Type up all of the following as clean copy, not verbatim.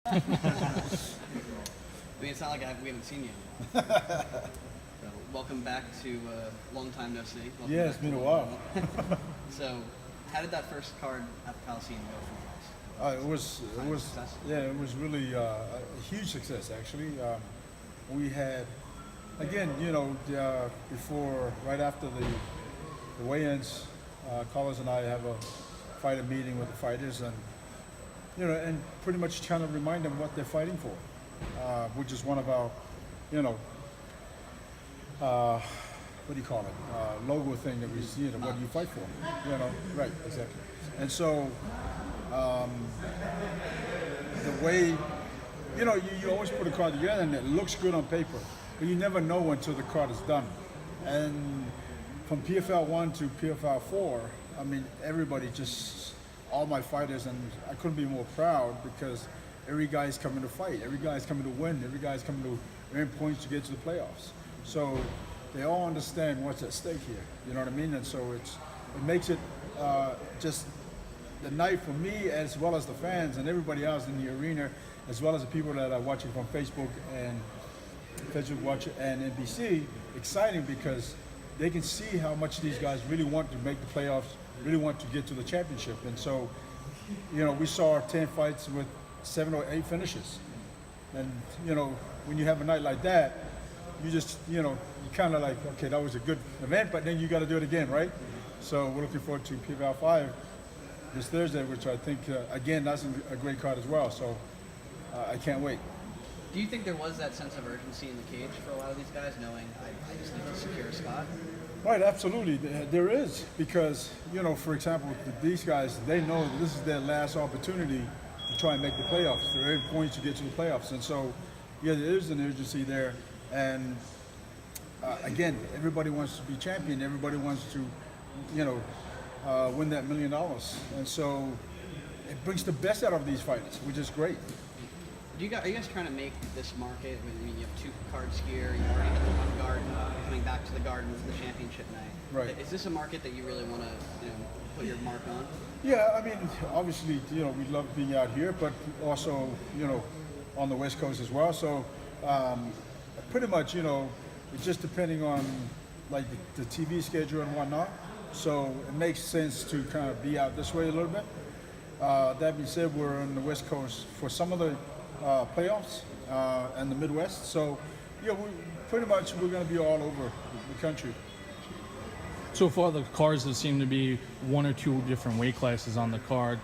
I mean, it's not like we haven't seen you. So, welcome back to long time no see. Welcome Yeah, it's back been to a while. So, how did that first card at the Coliseum go for you guys? It was really a huge success actually. We had, again, right after the weigh-ins, Carlos and I have a fighter meeting with the fighters, and and pretty much trying to remind them what they're fighting for, which is one of our, what do you call it? Logo thing that we see. What do you fight for? Right, exactly. And so the way, you always put a card together and it looks good on paper, but you never know until the card is done. And from PFL 1 to PFL 4, I mean, everybody all my fighters, and I couldn't be more proud because every guy's coming to fight, every guy's coming to win, every guy's coming to earn points to get to the playoffs. So they all understand what's at stake here, you know what I mean? And so it makes it just the night for me, as well as the fans and everybody else in the arena, as well as the people that are watching from Facebook and Watch and NBC, exciting because they can see how much these guys really want to make the playoffs, really want to get to the championship. And so, we saw 10 fights with 7 or 8 finishes. And, when you have a night like that, you just, you kind of like, okay, that was a good event, but then you got to do it again, right? So we're looking forward to PFL 5 this Thursday, which I think, again, that's a great card as well. So I can't wait. Do you think there was that sense of urgency in the cage for a lot of these guys, knowing I just need to secure a spot? Right, absolutely. There is, because, for example, these guys, they know that this is their last opportunity to try and make the playoffs. They're every point to get to the playoffs. And so, yeah, there is an urgency there. And again, everybody wants to be champion. Everybody wants to, win that $1 million. And so it brings the best out of these fighters, which is great. Are you guys trying to make this market? I mean, you have 2 cards here. You already got the one garden. You're coming back to the garden for the championship night. Right. Is this a market that you really want to, put your mark on? Yeah, I mean, obviously, we love being out here, but also, on the West Coast as well. So, pretty much, it's just depending on like the TV schedule and whatnot. So it makes sense to kind of be out this way a little bit. That being said, we're on the West Coast for some of the playoffs and the Midwest. So, yeah, we're going to be all over the country. So far, the cards there seem to be 1 or 2 different weight classes on the card.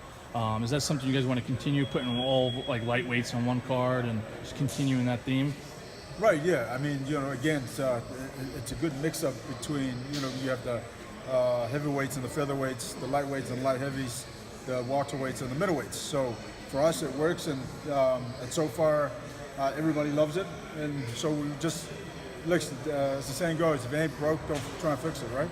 Is that something you guys want to continue putting all like lightweights on one card and just continuing that theme? Right. Yeah. I mean, again, it's a good mix-up between you have the heavyweights and the featherweights, the lightweights and light heavies, the welterweights and the middleweights. So for us, it works, and so far, everybody loves it, and so we just as the saying goes, if it ain't broke, don't try and fix it, right?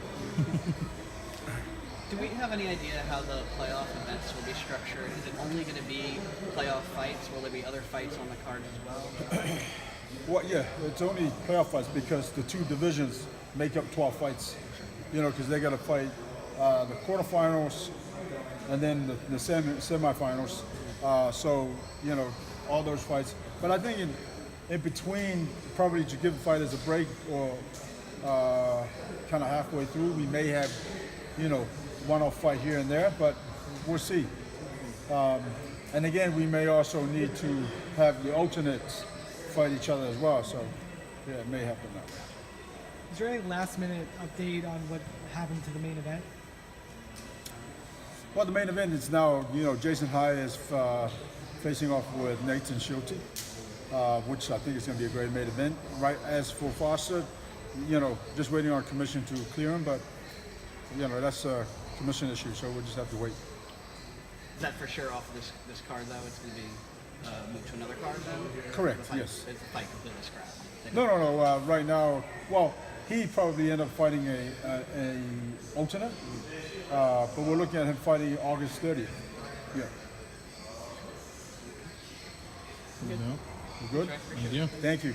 Do we have any idea how the playoff events will be structured? Is it only going to be playoff fights? Will there be other fights on the cards as well? Well, yeah, it's only playoff fights because the 2 divisions make up 12 fights. Because they got to fight the quarterfinals and then the semifinals. So, all those fights. But I think in between, probably to give the fighters a break or kind of halfway through, we may have, one-off fight here and there, but we'll see. And again, we may also need to have the alternates fight each other as well. So, yeah, it may happen now. Is there any last-minute update on what happened to the main event? Well, the main event is now, Jason High is facing off with Nathan Schulte, which I think is going to be a great main event. Right, as for Foster, just waiting on commission to clear him, but, that's a commission issue, so we'll just have to wait. Is that for sure off of this card, though? It's going to be moved to another card, then? Correct, Fight, yes. It's a fight completely scrapped. No. Right now, well, he probably end up fighting a alternate, but we're looking at him fighting August 30th. Yeah. Good. You good? Thank you. Thank you.